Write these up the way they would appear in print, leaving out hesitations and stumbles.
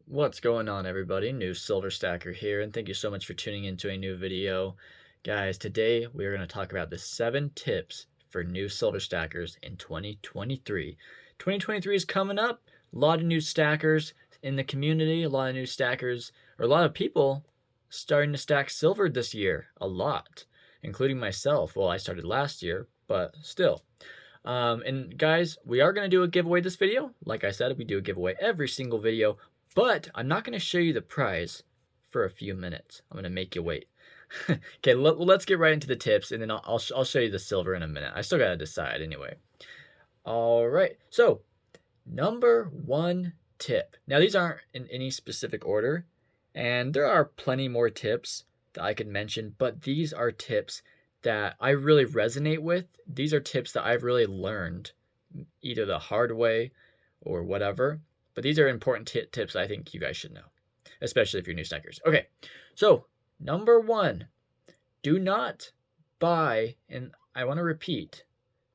What's going on, everybody? New Silver Stacker here, and thank you so much for tuning into a new video. Guys, today we are going to talk about the 7 tips for new Silver Stackers in 2023. 2023 is coming up. A lot of new stackers in the community, a lot of new stackers, or a lot of people starting to stack silver this year. A lot, including myself. Well, I started last year, but still. And guys, we are going to do a giveaway this video. Like I said, we do a giveaway every single video. But I'm not going to show you the prize for a few minutes. I'm going to make you wait. Okay, let's get right into the tips, and then I'll show you the silver in a minute. I still got to decide anyway. All right, so number 1 tip. Now, these aren't in any specific order, and there are plenty more tips that I could mention, but these are tips that I really resonate with. These are tips that I've really learned either the hard way or whatever. But these are important tips I think you guys should know, especially if you're new stackers. Okay, so number 1, do not buy, and I want to repeat,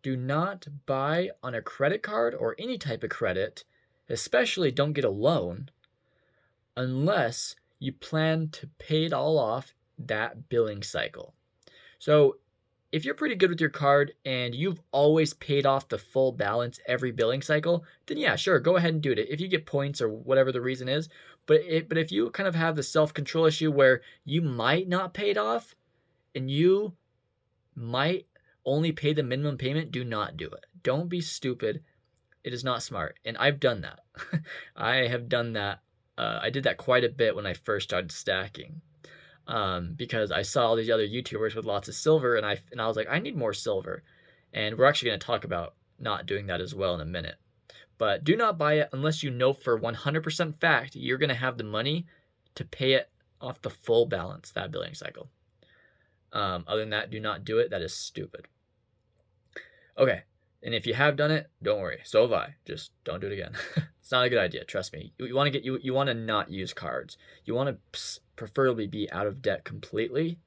do not buy on a credit card or any type of credit, especially don't get a loan, unless you plan to pay it all off that billing cycle. So if you're pretty good with your card and you've always paid off the full balance every billing cycle, then yeah, sure, go ahead and do it if you get points or whatever the reason is. But if you kind of have the self-control issue where you might not pay it off and you might only pay the minimum payment, do not do it. Don't be stupid. It is not smart. And I've done that. I have done that. I did that quite a bit when I first started stacking. Because I saw all these other YouTubers with lots of silver, and I was like, I need more silver. And we're actually going to talk about not doing that as well in a minute. But do not buy it unless you know for 100% fact you're going to have the money to pay it off the full balance that billing cycle. Other than that, do not do it. That is stupid. Okay, and if you have done it, don't worry. So have I. Just don't do it again. It's not a good idea. Trust me. You want to not use cards. You want to preferably be out of debt completely,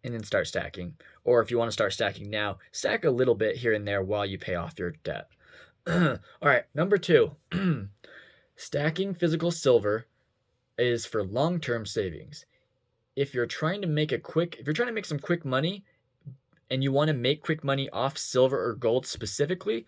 and then start stacking. Or if you want to start stacking now, stack a little bit here and there while you pay off your debt. All right, number 2, stacking physical silver is for long-term savings. If you're trying to make some quick money, and you want to make quick money off silver or gold specifically,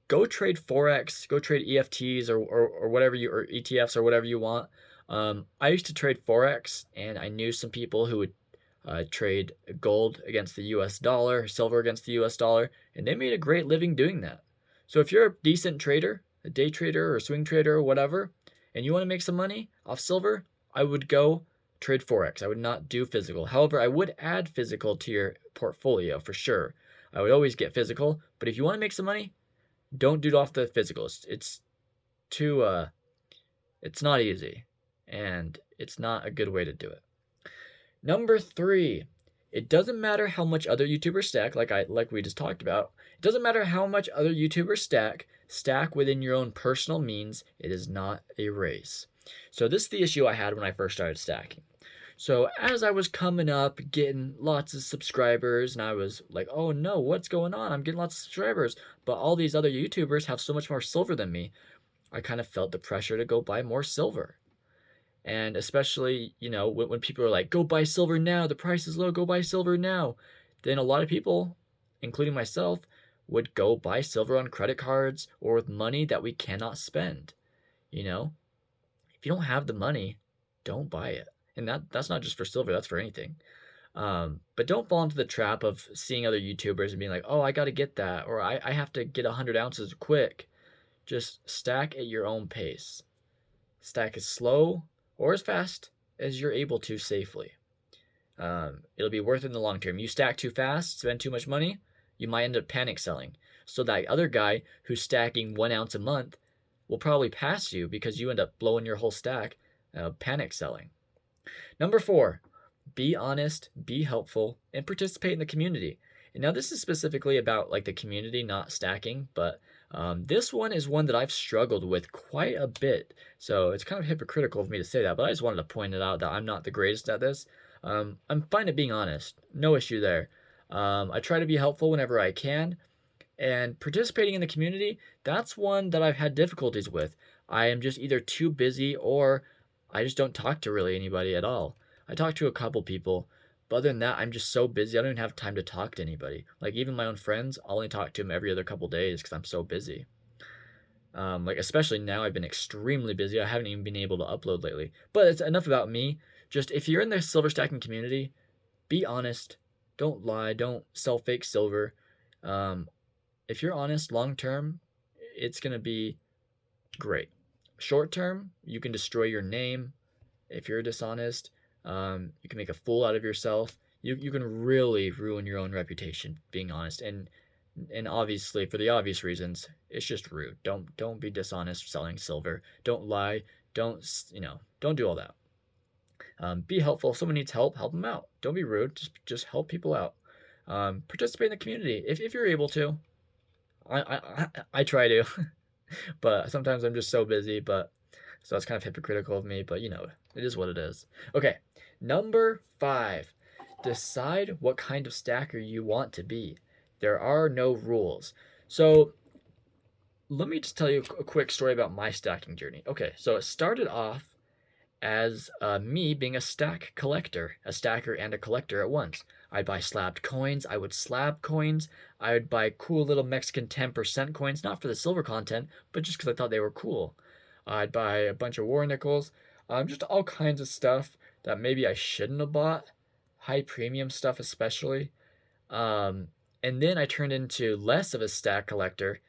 go trade Forex, go trade EFTs or whatever or ETFs or whatever you want. I used to trade Forex, and I knew some people who would trade gold against the US dollar, silver against the US dollar, and they made a great living doing that. So if you're a decent trader, a day trader or a swing trader or whatever, and you want to make some money off silver, I would go trade Forex. I would not do physical. However, I would add physical to your portfolio for sure. I would always get physical, but if you want to make some money, don't do it off the physicals. It's too, it's not easy, and it's not a good way to do it. Number 3, it doesn't matter how much other YouTubers stack, like we just talked about. It doesn't matter how much other YouTubers stack within your own personal means. It is not a race. So this is the issue I had when I first started stacking. So as I was coming up, getting lots of subscribers, and I was like, oh no, what's going on? I'm getting lots of subscribers, but all these other YouTubers have so much more silver than me. I kind of felt the pressure to go buy more silver. And especially, when people are like, go buy silver now, the price is low, go buy silver now. Then a lot of people, including myself, would go buy silver on credit cards or with money that we cannot spend. If you don't have the money, don't buy it. And that's not just for silver, that's for anything. But don't fall into the trap of seeing other YouTubers and being like, oh, I got to get that, or I have to get 100 ounces quick. Just stack at your own pace. Stack as slow or as fast as you're able to safely. It'll be worth it in the long term. You stack too fast, spend too much money, you might end up panic selling. So that other guy who's stacking 1 ounce a month will probably pass you because you end up blowing your whole stack, panic selling. Number 4, be honest, be helpful, and participate in the community. And now this is specifically about the community, not stacking, but this one is one that I've struggled with quite a bit. So it's kind of hypocritical of me to say that, but I just wanted to point it out that I'm not the greatest at this. I'm fine at being honest. No issue there. I try to be helpful whenever I can. And participating in the community, that's one that I've had difficulties with. I am just either too busy or I just don't talk to really anybody at all. I talk to a couple people, but other than that, I'm just so busy. I don't even have time to talk to anybody. Like even my own friends, I'll only talk to them every other couple days because I'm so busy. Like especially now, I've been extremely busy. I haven't even been able to upload lately. But it's enough about me. Just if you're in the silver stacking community, be honest. Don't lie. Don't sell fake silver. Um, if you're honest, long term, it's gonna be great. Short term, you can destroy your name if you're dishonest. You can make a fool out of yourself. You can really ruin your own reputation being honest. And obviously for the obvious reasons, it's just rude. Don't be dishonest selling silver. Don't lie. Don't do all that. Be helpful. If someone needs help, help them out. Don't be rude. Just help people out. Participate in the community if you're able to. I try to, but sometimes I'm just so busy. But so that's kind of hypocritical of me. But it is what it is. Okay, number 5. Decide what kind of stacker you want to be. There are no rules. So let me just tell you a quick story about my stacking journey. Okay, so it started off as me being a stack collector, a stacker and a collector at once. I'd buy slabbed coins, I would slab coins, I would buy cool little Mexican 10% coins, not for the silver content, but just because I thought they were cool. I'd buy a bunch of war nickels, just all kinds of stuff that maybe I shouldn't have bought, high premium stuff especially. And then I turned into less of a stack collector,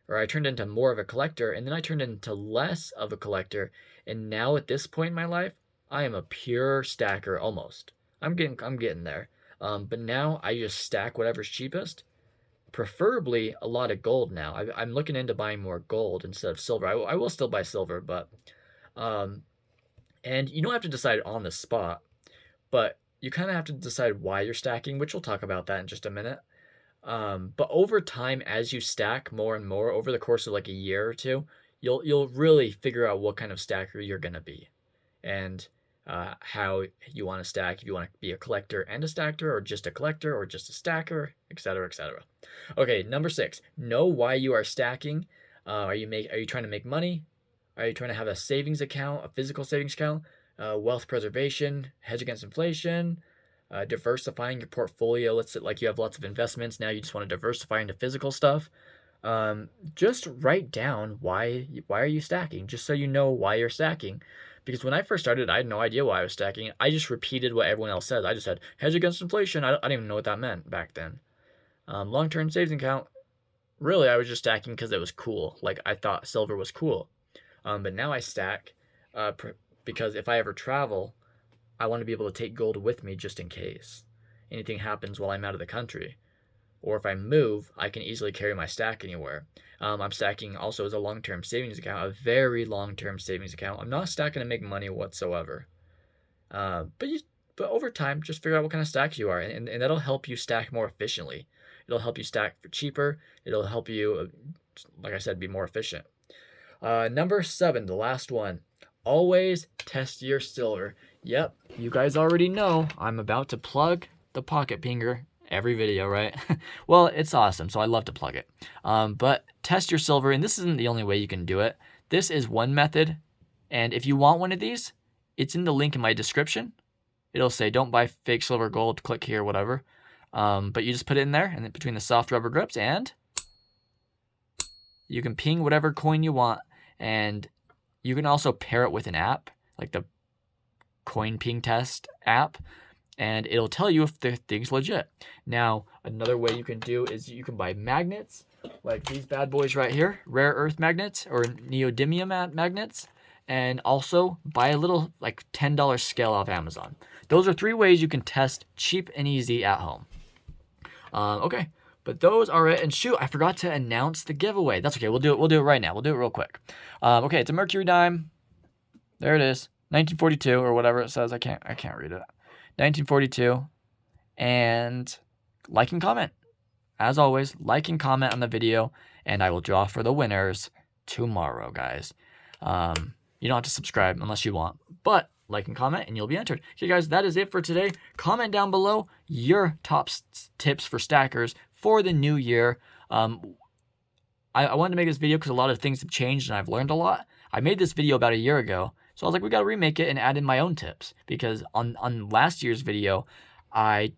or I turned into more of a collector, and then I turned into less of a collector. And now at this point in my life, I am a pure stacker almost. I'm getting there. But now I just stack whatever's cheapest, preferably a lot of gold now. I'm looking into buying more gold instead of silver. I will still buy silver, but and you don't have to decide on the spot, but you kind of have to decide why you're stacking, which we'll talk about that in just a minute. But over time, as you stack more and more over the course of like a year or two, you'll really figure out what kind of stacker you're gonna be, and how you want to stack. If you want to be a collector and a stacker, or just a collector, or just a stacker, etc., etc. Okay, number 6. Know why you are stacking. Are you trying to make money? Are you trying to have a savings account, a physical savings account, wealth preservation, hedge against inflation? Diversifying your portfolio. Let's say like you have lots of investments. Now you just want to diversify into physical stuff. Just write down why are you stacking, just so you know why you're stacking. Because when I first started, I had no idea why I was stacking. I just repeated what everyone else said. I just said hedge against inflation. I didn't even know what that meant back then. Long-term savings account. Really, I was just stacking because it was cool. Like I thought silver was cool. But now I stack because if I ever travel, I want to be able to take gold with me just in case anything happens while I'm out of the country. Or if I move, I can easily carry my stack anywhere. I'm stacking also as a long-term savings account, a very long-term savings account. I'm not stacking to make money whatsoever. But over time, just figure out what kind of stacks you are, and that'll help you stack more efficiently. It'll help you stack for cheaper. It'll help you, like I said, be more efficient. Number 7, the last one. Always test your silver. Yep, you guys already know I'm about to plug the pocket pinger every video, right? Well, it's awesome, so I love to plug it. But test your silver, and this isn't the only way you can do it. This is one method, and if you want one of these, it's in the link in my description. It'll say don't buy fake silver gold, click here, whatever. But you just put it in there, and then between the soft rubber grips, and you can ping whatever coin you want, and you can also pair it with an app, like the coin ping test app, and it'll tell you if the thing's legit. Now, another way you can do is you can buy magnets, like these bad boys right here, rare earth magnets or neodymium magnets, and also buy a little like $10 scale off Amazon. Those are 3 ways you can test cheap and easy at home. Okay, but those are it. And shoot, I forgot to announce the giveaway. That's okay. We'll do it right now. We'll do it real quick. Okay, it's a mercury dime. There it is, 1942 or whatever it says. I can't read it. 1942, and like and comment. As always, like and comment on the video, and I will draw for the winners tomorrow, guys. You don't have to subscribe unless you want, but like and comment, and you'll be entered. Okay, guys, that is it for today. Comment down below your top tips for stackers for the new year. I wanted to make this video because a lot of things have changed, and I've learned a lot. I made this video about a year ago, So I was like, we got to remake it and add in my own tips, because on last year's video, I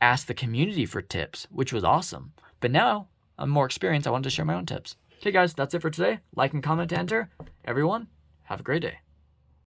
asked the community for tips, which was awesome. But now I'm more experienced. I wanted to share my own tips. Okay, guys, that's it for today. Like and comment to enter. Everyone, have a great day.